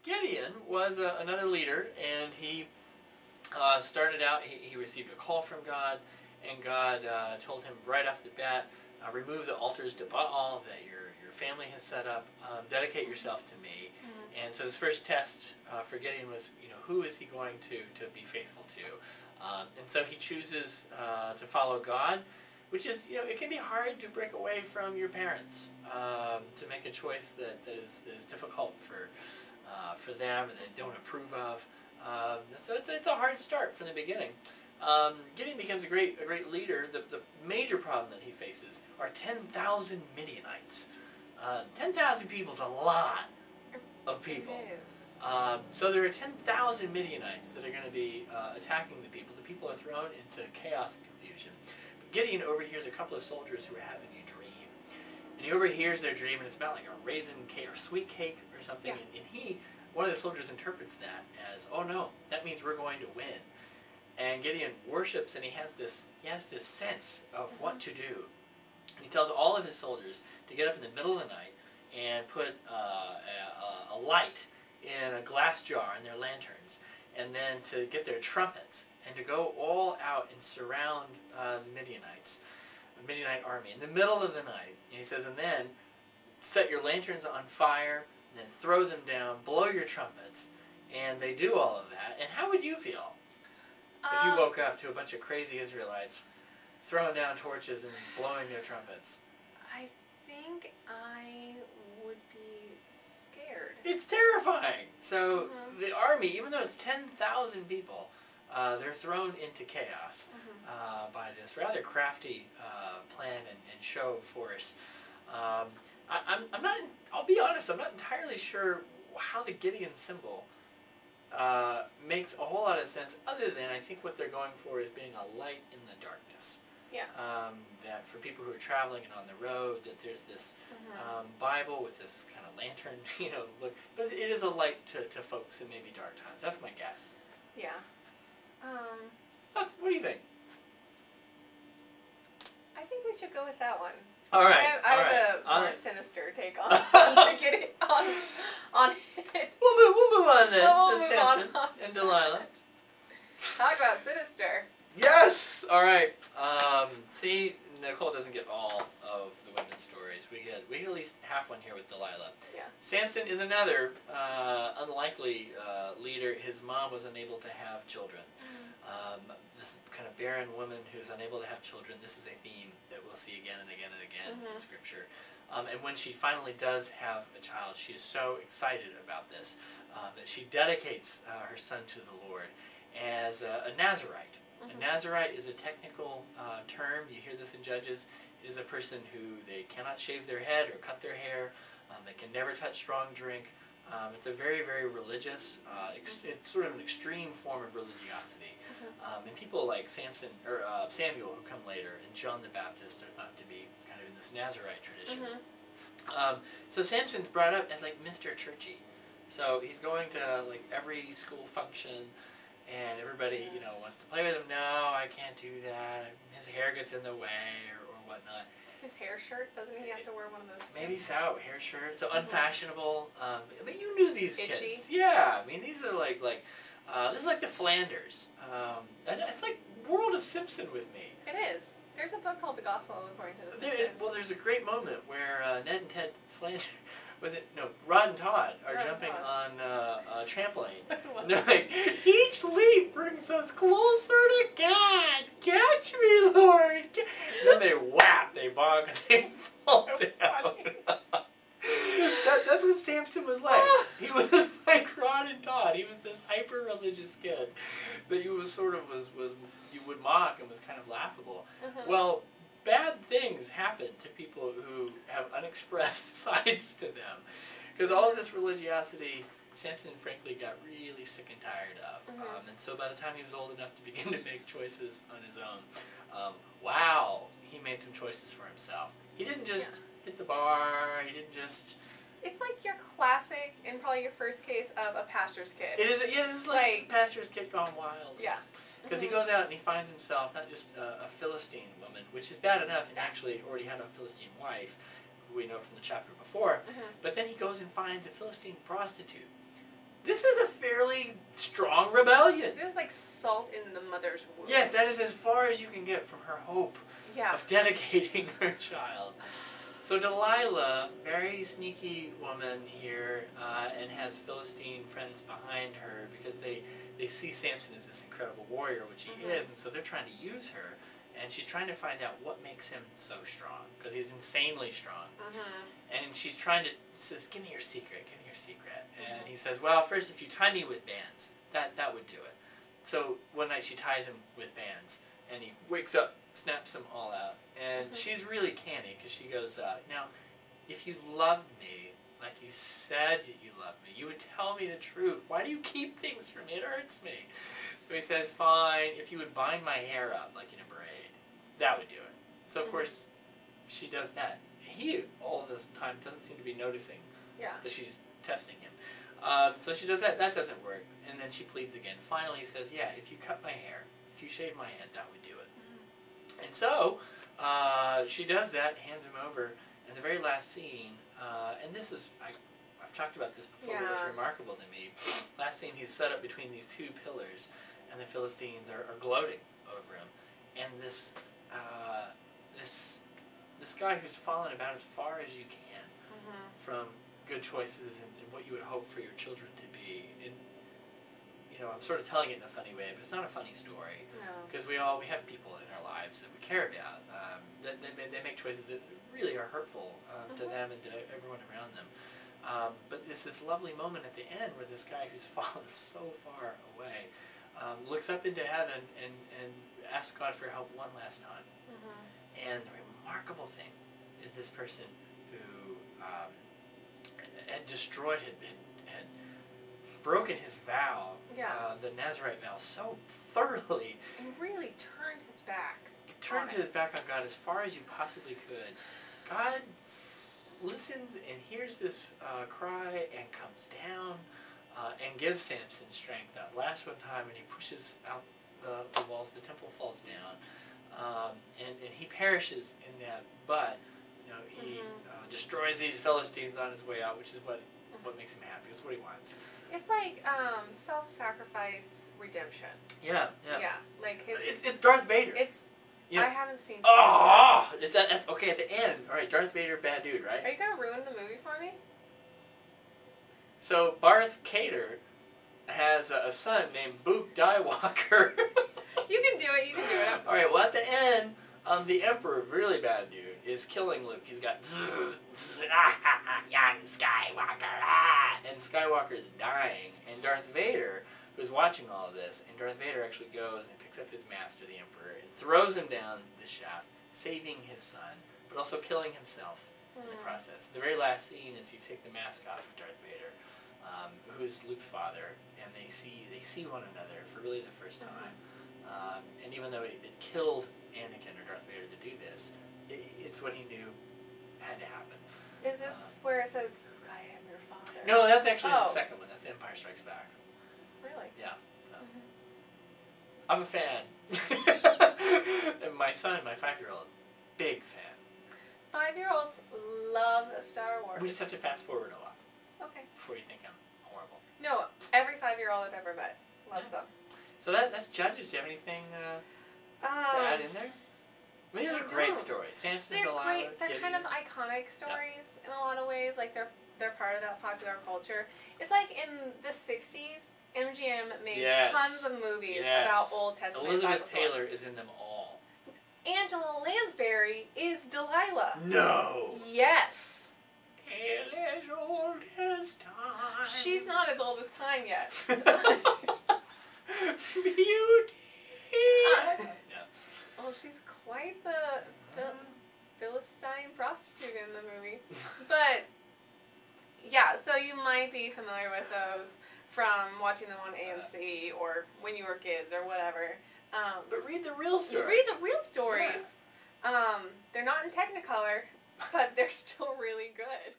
Gideon was another leader, and he started out, he received a call from God, and God told him right off the bat, remove the altars to Baal that your family has set up, dedicate yourself to me. Mm-hmm. And so his first test for Gideon was, who is he going to be faithful to? And so he chooses to follow God, which is, it can be hard to break away from your parents, to make a choice that is difficult for them and they don't approve of. So it's a hard start from the beginning. Gideon becomes a great leader. The major problem that he faces are 10,000 Midianites. 10,000 people is a lot of people. It is. So there are 10,000 Midianites that are going to be attacking the people. The people are thrown into chaos and confusion. But Gideon overhears a couple of soldiers who are having a dream. And he overhears their dream, and it's about like a raisin cake or sweet cake or something. Yeah. And one of the soldiers interprets that as, oh no, that means we're going to win. And Gideon worships, and he has this sense of what to do. And he tells all of his soldiers to get up in the middle of the night and put a light in a glass jar in their lanterns, and then to get their trumpets and to go all out and surround the Midianite army in the middle of the night. And he says, and then set your lanterns on fire, and then throw them down, blow your trumpets. And they do all of that. And how would you feel if you woke up to a bunch of crazy Israelites throwing down torches and blowing their trumpets? I think I would be scared. It's terrifying. So the army, even though it's 10,000 people, they're thrown into chaos by this rather crafty plan and show of force. I'm not. I'll be honest. I'm not entirely sure how the Gideon symbol makes a whole lot of sense, other than I think what they're going for is being a light in the darkness. Yeah. That for people who are traveling and on the road, that there's this Bible with this kind of lantern, look, but it is a light to folks in maybe dark times. That's my guess. Yeah. What do you think? I think we should go with that one. All right. I have a more sinister take on it. We'll move on then We'll to move Samson on. and Delilah. Talk about sinister. Yes. All right. See, Nicole doesn't get all of the women's stories. We get at least half one here with Delilah. Yeah. Samson is another unlikely leader. His mom was unable to have children. This kind of barren woman who's unable to have children. This is a theme that we'll see again and again and again in Scripture. And when she finally does have a child, she is so excited about this that she dedicates her son to the Lord as a Nazirite. A Nazirite is a technical term. You hear this in Judges. It is a person who they cannot shave their head or cut their hair. They can never touch strong drink. It's a very, very religious, it's sort of an extreme form of religiosity. And people like Samson or Samuel, who come later, and John the Baptist are thought to be kind of in this Nazirite tradition. So Samson's brought up as like Mr. Churchy. So he's going to like every school function, and everybody wants to play with him. No, I can't do that. His hair gets in the way or whatnot. His hair shirt, doesn't he have to wear one of those? Maybe so, hair shirt. So unfashionable. But you knew these Itchy. kids. Yeah, I mean these are like this is like the Flanders. And it's like World of Simpson with me. It is. There's a book called The Gospel According to the Simpsons. There's a great moment where Ned and Ted Flanders, Rod and Todd are jumping on a trampoline. And they're like, each leap brings us closer to God. Catch me, Lord. And then they whap, they bonk, and they fall down. That's what Samson was like. He was like Rod and Todd. He was this hyper-religious kid that you would mock and was kind of laughable. Well, bad things happen to people who have unexpressed sides to them. Because all of this religiosity, Samson frankly got really sick and tired of. And so by the time he was old enough to begin to make choices on his own, he made some choices for himself. He didn't just hit the bar, he didn't just... It's like your classic, and probably your first case of a pastor's kid. It is like pastor's kid gone wild. Yeah. Because he goes out and he finds himself not just a Philistine woman, which is bad enough, and actually already had a Philistine wife, who we know from the chapter before, but then he goes and finds a Philistine prostitute. This is a fairly strong rebellion. This is like salt in the mother's womb. Yes, that is as far as you can get from her hope Yeah. of dedicating her child. So Delilah, very sneaky woman here, and has Philistine friends behind her because they see Samson as this incredible warrior, which he is, and so they're trying to use her. And she's trying to find out what makes him so strong, because he's insanely strong. And she's trying to, says, give me your secret, give me your secret. And he says, well, first, if you tie me with bands, that would do it. So one night she ties him with bands, and he wakes up, snaps them all out. And she's really canny, because she goes, now, if you loved me, like you said you loved me, you would tell me the truth. Why do you keep things from me? It hurts me. So he says, fine, if you would bind my hair up like in a braid, that would do it. So, of course, she does that. He, all this time, doesn't seem to be noticing that she's testing him. So she does that. That doesn't work. And then she pleads again. Finally, he says, yeah, if you cut my hair, if you shave my head, that would do it. And so she does that, hands him over. And the very last scene, and this is, I've talked about this before, but it's remarkable to me. Last scene, he's set up between these two pillars, and the Philistines are gloating over him. And this guy who's fallen about as far as you can from good choices and what you would hope for your children to be. And, you know, I'm sort of telling it in a funny way, but it's not a funny story. Because we have people in our lives that we care about. They make choices that really are hurtful to them and to everyone around them. But it's this lovely moment at the end where this guy who's fallen so far away looks up into heaven and asks God for help one last time. And the remarkable thing is this person who had destroyed, had broken his vow, the Nazarite vow, so thoroughly. And really turned his back. Turned his back on God as far as you possibly could. God listens and hears this cry and comes down and gives Samson strength. That last one time, and he pushes out the walls, the temple falls down. And he perishes in that, but you know he destroys these Philistines on his way out, which is what makes him happy. It's what he wants. It's like self-sacrifice redemption. Yeah. Like it's Darth Vader. I haven't seen. It's okay at the end. All right, Darth Vader, bad dude, right? Are you gonna ruin the movie for me? So Barth Kader has a son named Book Skywalker. You can do it. You can do it. All right. Well, at the end, the Emperor, really bad dude, is killing Luke. He's got young Skywalker, and Skywalker is dying, and Darth Vader was watching all of this, and Darth Vader actually goes and picks up his master, the Emperor, and throws him down the shaft, saving his son, but also killing himself in the process. The very last scene is you take the mask off of Darth Vader, who's Luke's father, and they see one another for really the first time. And even though it killed Anakin or Darth Vader to do this, it's what he knew had to happen. Is this where it says, Luke, I am your father? No, that's actually the second one. That's Empire Strikes Back. Really? Yeah. No. I'm a fan. And my son, my 5-year-old, big fan. 5-year-olds love Star Wars. We just have to fast forward a lot. Okay. Before you think I'm horrible. No, every 5-year-old I've ever met loves them. So that's Judges. Do you have anything to add in there? I mean, these are great stories. Samson and Delilah. They're great. They're kind of iconic stories in a lot of ways. Like they're part of that popular culture. It's like in the 60s, MGM made tons of movies about Old Testament. Elizabeth Taylor is in them all. Angela Lansbury is Delilah. No. Yes. Tale as old as time. She's not as old as time yet. Beauty. Well, she's quite the Philistine prostitute in the movie. But, yeah, so you might be familiar with those from watching them on AMC or when you were kids or whatever. But read the real story. Read the real stories. Yeah. They're not in Technicolor, but they're still really good.